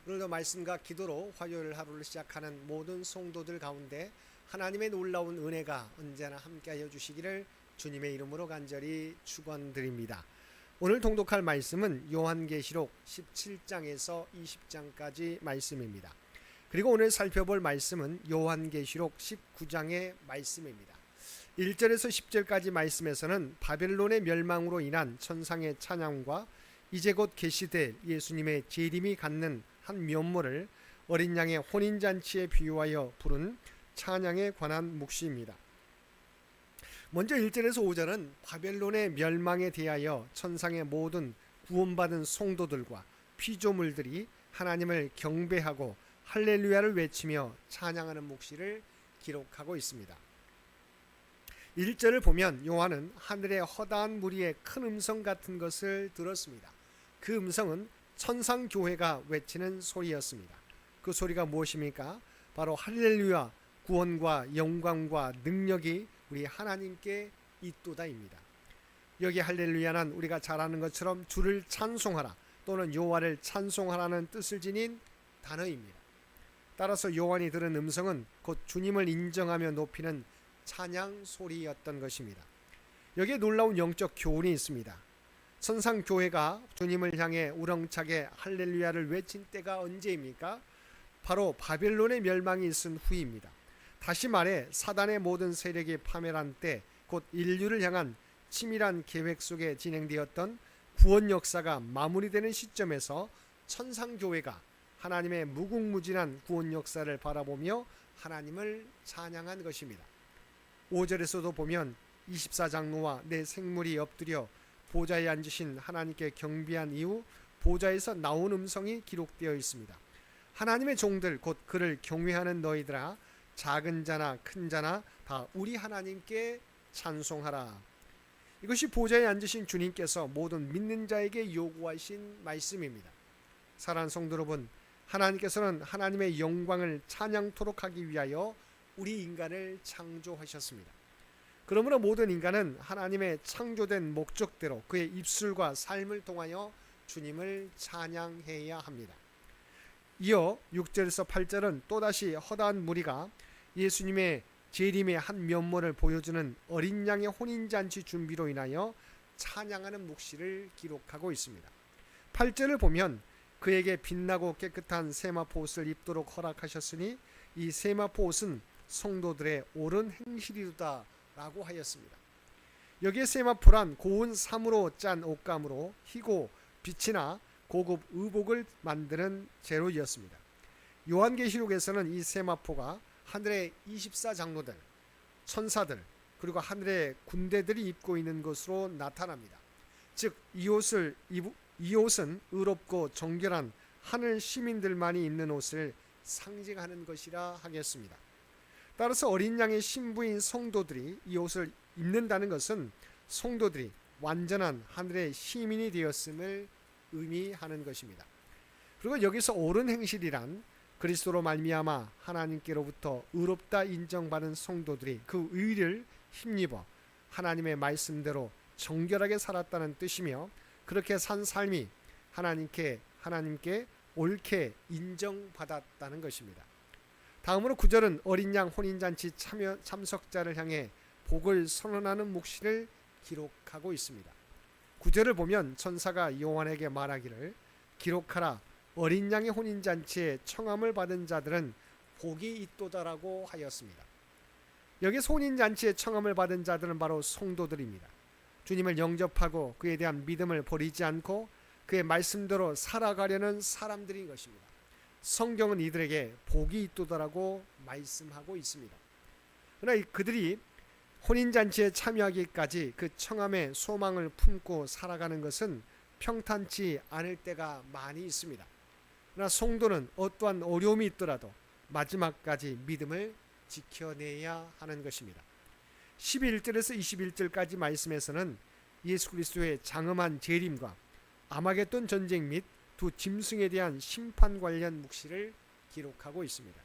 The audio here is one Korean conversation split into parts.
오늘도 말씀과 기도로 화요일 하루를 시작하는 모든 성도들 가운데 하나님의 놀라운 은혜가 언제나 함께하여 주시기를 주님의 이름으로 간절히 축원드립니다. 오늘 통독할 말씀은 요한계시록 17장에서 20장까지 말씀입니다. 그리고 오늘 살펴볼 말씀은 요한계시록 19장의 말씀입니다. 1절에서 10절까지 말씀에서는 바벨론의 멸망으로 인한 천상의 찬양과 이제 곧 계시될 예수님의 재림이 갖는 한 면모를 어린 양의 혼인잔치에 비유하여 부른 찬양에 관한 묵시입니다. 먼저 1절에서 5절은 바벨론의 멸망에 대하여 천상의 모든 구원받은 성도들과 피조물들이 하나님을 경배하고 할렐루야를 외치며 찬양하는 묵시를 기록하고 있습니다. 1절을 보면 요한은 하늘의 허다한 무리의 큰 음성 같은 것을 들었습니다. 그 음성은 천상교회가 외치는 소리였습니다. 그 소리가 무엇입니까? 바로 할렐루야, 구원과 영광과 능력이 우리 하나님께 있도다입니다. 여기 할렐루야는 우리가 잘 아는 것처럼 주를 찬송하라 또는 여호와를 찬송하라는 뜻을 지닌 단어입니다. 따라서 요한이 들은 음성은 곧 주님을 인정하며 높이는 찬양 소리였던 것입니다. 여기에 놀라운 영적 교훈이 있습니다. 천상교회가 주님을 향해 우렁차게 할렐루야를 외친 때가 언제입니까? 바로 바벨론의 멸망이 있은 후입니다. 다시 말해 사단의 모든 세력이 파멸한 때, 곧 인류를 향한 치밀한 계획 속에 진행되었던 구원 역사가 마무리되는 시점에서 천상교회가 하나님의 무궁무진한 구원 역사를 바라보며 하나님을 찬양한 것입니다. 5절에서도 보면 24장로와 내 생물이 엎드려 보좌에 앉으신 하나님께 경배한 이후 보좌에서 나온 음성이 기록되어 있습니다. 하나님의 종들 곧 그를 경외하는 너희들아 작은 자나 큰 자나 다 우리 하나님께 찬송하라. 이것이 보좌에 앉으신 주님께서 모든 믿는 자에게 요구하신 말씀입니다. 사랑하는 성도 여러분, 하나님께서는 하나님의 영광을 찬양토록 하기 위하여 우리 인간을 창조하셨습니다. 그러므로 모든 인간은 하나님의 창조된 목적대로 그의 입술과 삶을 통하여 주님을 찬양해야 합니다. 이어 6절에서 8절은 또다시 허다한 무리가 예수님의 재림의 한 면모를 보여주는 어린 양의 혼인잔치 준비로 인하여 찬양하는 묵시를 기록하고 있습니다. 8절을 보면 그에게 빛나고 깨끗한 세마포 옷을 입도록 허락하셨으니 이 세마포 옷은 성도들의 옳은 행실이로다 라고 하였습니다. 여기에 세마포란 고운 삼으로 짠 옷감으로 희고 빛이나 고급 의복을 만드는 재료였습니다. 요한계시록에서는 이 세마포가 하늘의 24장로들, 천사들, 그리고 하늘의 군대들이 입고 있는 것으로 나타납니다. 즉 이 옷은 의롭고 정결한 하늘 시민들만이 입는 옷을 상징하는 것이라 하겠습니다. 따라서 어린 양의 신부인 성도들이 이 옷을 입는다는 것은 성도들이 완전한 하늘의 시민이 되었음을 의미하는 것입니다. 그리고 여기서 옳은 행실이란 그리스도로 말미암아 하나님께로부터 의롭다 인정받은 성도들이 그 의를 힘입어 하나님의 말씀대로 정결하게 살았다는 뜻이며 그렇게 산 삶이 하나님께 옳게 인정받았다는 것입니다. 다음으로 9절은 어린 양 혼인잔치 참석자를 향해 복을 선언하는 묵시를 기록하고 있습니다. 9절을 보면 천사가 요한에게 말하기를 기록하라 어린 양의 혼인잔치에 청함을 받은 자들은 복이 있도다라고 하였습니다. 여기서 혼인잔치에 청함을 받은 자들은 바로 성도들입니다. 주님을 영접하고 그에 대한 믿음을 버리지 않고 그의 말씀대로 살아가려는 사람들인 것입니다. 성경은 이들에게 복이 있도다라고 말씀하고 있습니다. 그러나 그들이 혼인잔치에 참여하기까지 그 청함의 소망을 품고 살아가는 것은 평탄치 않을 때가 많이 있습니다. 그러나 성도는 어떠한 어려움이 있더라도 마지막까지 믿음을 지켜내야 하는 것입니다. 11절에서 21절까지 말씀에서는 예수 그리스도의 장엄한 재림과 아마겟돈 전쟁 및 두 짐승에 대한 심판 관련 묵시를 기록하고 있습니다.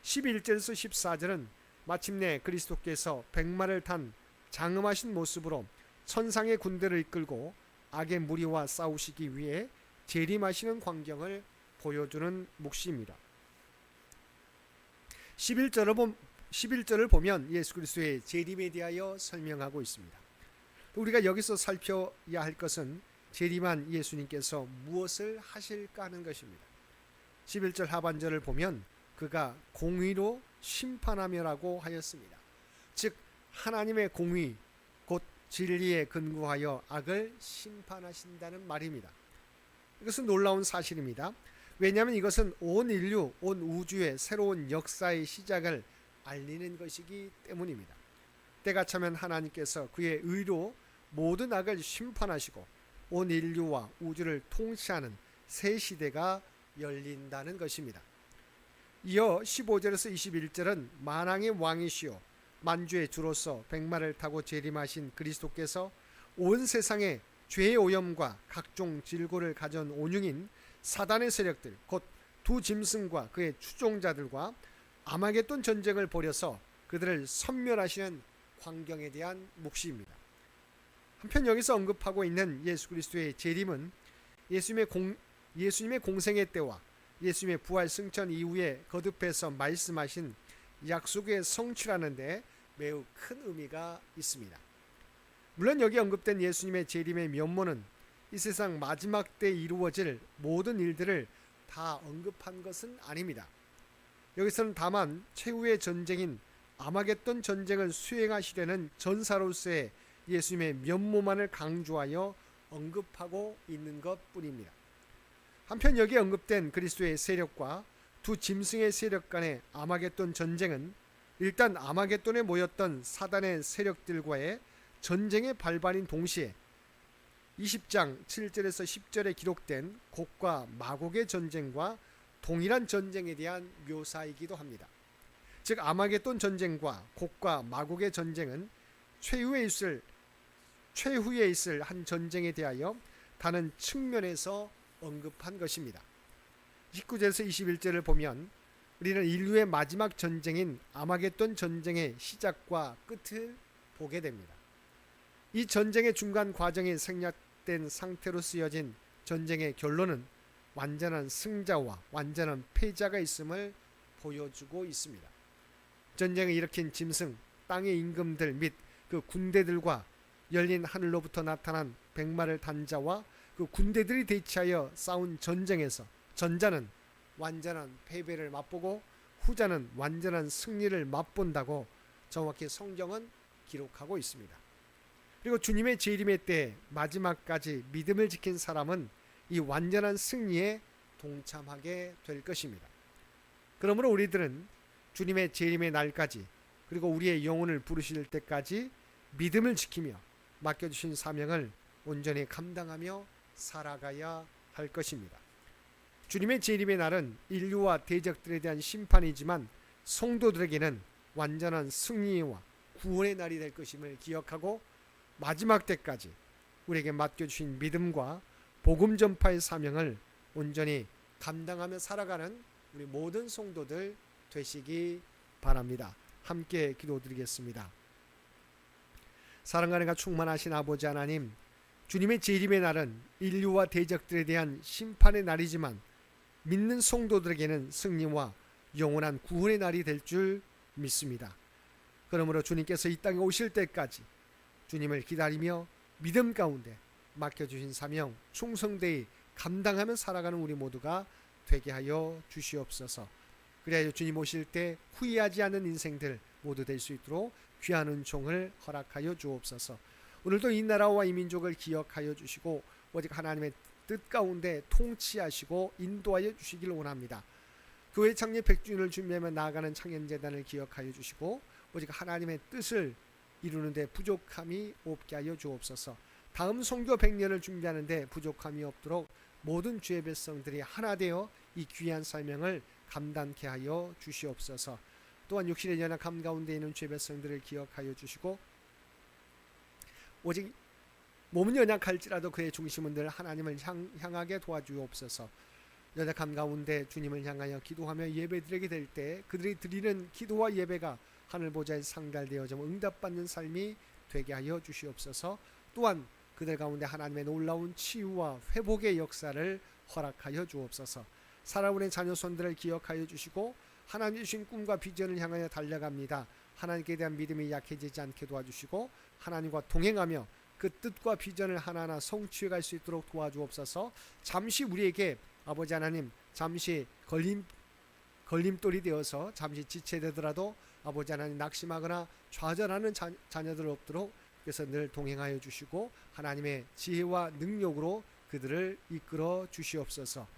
11절에서 14절은 마침내 그리스도께서 백마를 탄 장엄하신 모습으로 천상의 군대를 이끌고 악의 무리와 싸우시기 위해 재림하시는 광경을 보여주는 묵시입니다. 11절을 보면 예수 그리스도의 재림에 대하여 설명하고 있습니다. 우리가 여기서 살펴야 할 것은 재림한 예수님께서 무엇을 하실까 하는 것입니다. 11절 하반절을 보면 그가 공의로 심판하며라고 하였습니다. 즉 하나님의 공의 곧 진리에 근거하여 악을 심판하신다는 말입니다. 이것은 놀라운 사실입니다. 왜냐하면 이것은 온 인류, 온 우주의 새로운 역사의 시작을 알리는 것이기 때문입니다. 때가 차면 하나님께서 그의 의로 모든 악을 심판하시고 온 인류와 우주를 통치하는 새 시대가 열린다는 것입니다. 이어 15절에서 21절은 만왕의 왕이시오 만주의 주로서 백마를 타고 재림하신 그리스도께서 온 세상에 죄의 오염과 각종 질고를 가져온 온흉인 사단의 세력들 곧 두 짐승과 그의 추종자들과 아마겟돈 전쟁을 벌여서 그들을 섬멸하시는 광경에 대한 묵시입니다. 한편 여기서 언급하고 있는 예수 그리스도의 재림은 예수님의 공생의 때와 예수님의 부활 승천 이후에 거듭해서 말씀하신 약속의 성취라는 데 매우 큰 의미가 있습니다. 물론 여기 언급된 예수님의 재림의 면모는 이 세상 마지막 때 이루어질 모든 일들을 다 언급한 것은 아닙니다. 여기서는 다만 최후의 전쟁인 아마겟돈 전쟁을 수행하시려는 전사로서의 예수님의 면모만을 강조하여 언급하고 있는 것뿐입니다. 한편 여기에 언급된 그리스도의 세력과 두 짐승의 세력 간의 아마겟돈 전쟁은 일단 아마겟돈에 모였던 사단의 세력들과의 전쟁의 발발인 동시에 20장 7절에서 10절에 기록된 곡과 마곡의 전쟁과 동일한 전쟁에 대한 묘사이기도 합니다. 즉 아마겟돈 전쟁과 곡과 마곡의 전쟁은 최후에 있을 한 전쟁에 대하여 다른 측면에서 언급한 것입니다. 19절에서 21절을 보면 우리는 인류의 마지막 전쟁인 아마겟돈 전쟁의 시작과 끝을 보게 됩니다. 이 전쟁의 중간 과정이 생략된 상태로 쓰여진 전쟁의 결론은 완전한 승자와 완전한 패자가 있음을 보여주고 있습니다. 전쟁을 일으킨 짐승, 땅의 임금들 및 그 군대들과 열린 하늘로부터 나타난 백마를 탄 자와 그 군대들이 대치하여 싸운 전쟁에서 전자는 완전한 패배를 맛보고 후자는 완전한 승리를 맛본다고 정확히 성경은 기록하고 있습니다. 그리고 주님의 재림의 때 마지막까지 믿음을 지킨 사람은 이 완전한 승리에 동참하게 될 것입니다. 그러므로 우리들은 주님의 재림의 날까지 그리고 우리의 영혼을 부르실 때까지 믿음을 지키며 맡겨주신 사명을 온전히 감당하며 살아가야 할 것입니다. 주님의 재림의 날은 인류와 대적들에 대한 심판이지만 성도들에게는 완전한 승리와 구원의 날이 될 것임을 기억하고 마지막 때까지 우리에게 맡겨주신 믿음과 복음 전파의 사명을 온전히 감당하며 살아가는 우리 모든 성도들 되시기 바랍니다. 함께 기도드리겠습니다. 사랑과 은혜가 충만하신 아버지 하나님, 주님의 재림의 날은 인류와 대적들에 대한 심판의 날이지만 믿는 성도들에게는 승리와 영원한 구원의 날이 될 줄 믿습니다. 그러므로 주님께서 이 땅에 오실 때까지 주님을 기다리며 믿음 가운데 맡겨주신 사명 충성되이 감당하며 살아가는 우리 모두가 되게 하여 주시옵소서. 그래야 주님 오실 때 후회하지 않는 인생들 모두 될 수 있도록 귀한 은총을 허락하여 주옵소서. 오늘도 이 나라와 이 민족을 기억하여 주시고 오직 하나님의 뜻 가운데 통치하시고 인도하여 주시길 원합니다. 교회 창립 100주년을 준비하며 나아가는 창현재단을 기억하여 주시고 오직 하나님의 뜻을 이루는 데 부족함이 없게 하여 주옵소서. 다음 선교 100년을 준비하는 데 부족함이 없도록 모든 주의 백성들이 하나 되어 이 귀한 사명을 감당케 하여 주시옵소서. 또한 육신의 연약함 가운데 있는 주의 백성들을 기억하여 주시고 오직 몸은 연약할지라도 그의 중심은 늘 하나님을 향하게 도와주옵소서. 연약함 가운데 주님을 향하여 기도하며 예배드리게 될 때 그들이 드리는 기도와 예배가 하늘 보좌에 상달되어져 응답받는 삶이 되게 하여 주시옵소서. 또한 그들 가운데 하나님의 놀라운 치유와 회복의 역사를 허락하여 주옵소서. 살아오는 자녀 손들을 기억하여 주시고 하나님 주신 꿈과 비전을 향하여 달려갑니다. 하나님께 대한 믿음이 약해지지 않게 도와주시고 하나님과 동행하며 그 뜻과 비전을 하나하나 성취해 갈 수 있도록 도와주옵소서. 잠시 우리에게 아버지 하나님 잠시 걸림돌이 되어서 잠시 지체되더라도 아버지 하나님 낙심하거나 좌절하는 자녀들 없도록 그래서 늘 동행하여 주시고 하나님의 지혜와 능력으로 그들을 이끌어 주시옵소서.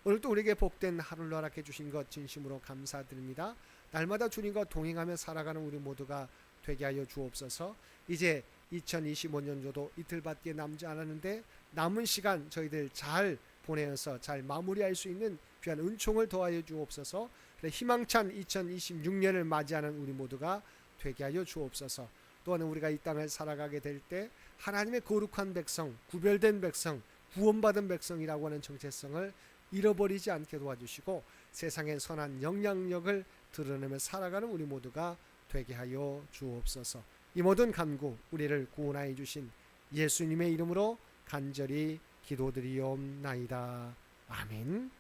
오늘도 우리에게 복된 하루를 허락해 주신 것 진심으로 감사드립니다. 날마다 주님과 동행하며 살아가는 우리 모두가 되게 하여 주옵소서. 이제 2025년도도 이틀밖에 남지 않았는데 남은 시간 저희들 잘 보내어서 잘 마무리할 수 있는 귀한 은총을 더하여 주옵소서. 희망찬 2026년을 맞이하는 우리 모두가 되게 하여 주옵소서. 또한 우리가 이 땅을 살아가게 될 때 하나님의 거룩한 백성, 구별된 백성, 구원받은 백성이라고 하는 정체성을 잃어버리지 않게 도와주시고 세상의 선한 영향력을 드러내며 살아가는 우리 모두가 되게 하여 주옵소서. 이 모든 간구 우리를 구원하여 주신 예수님의 이름으로 간절히 기도드리옵나이다. 아멘.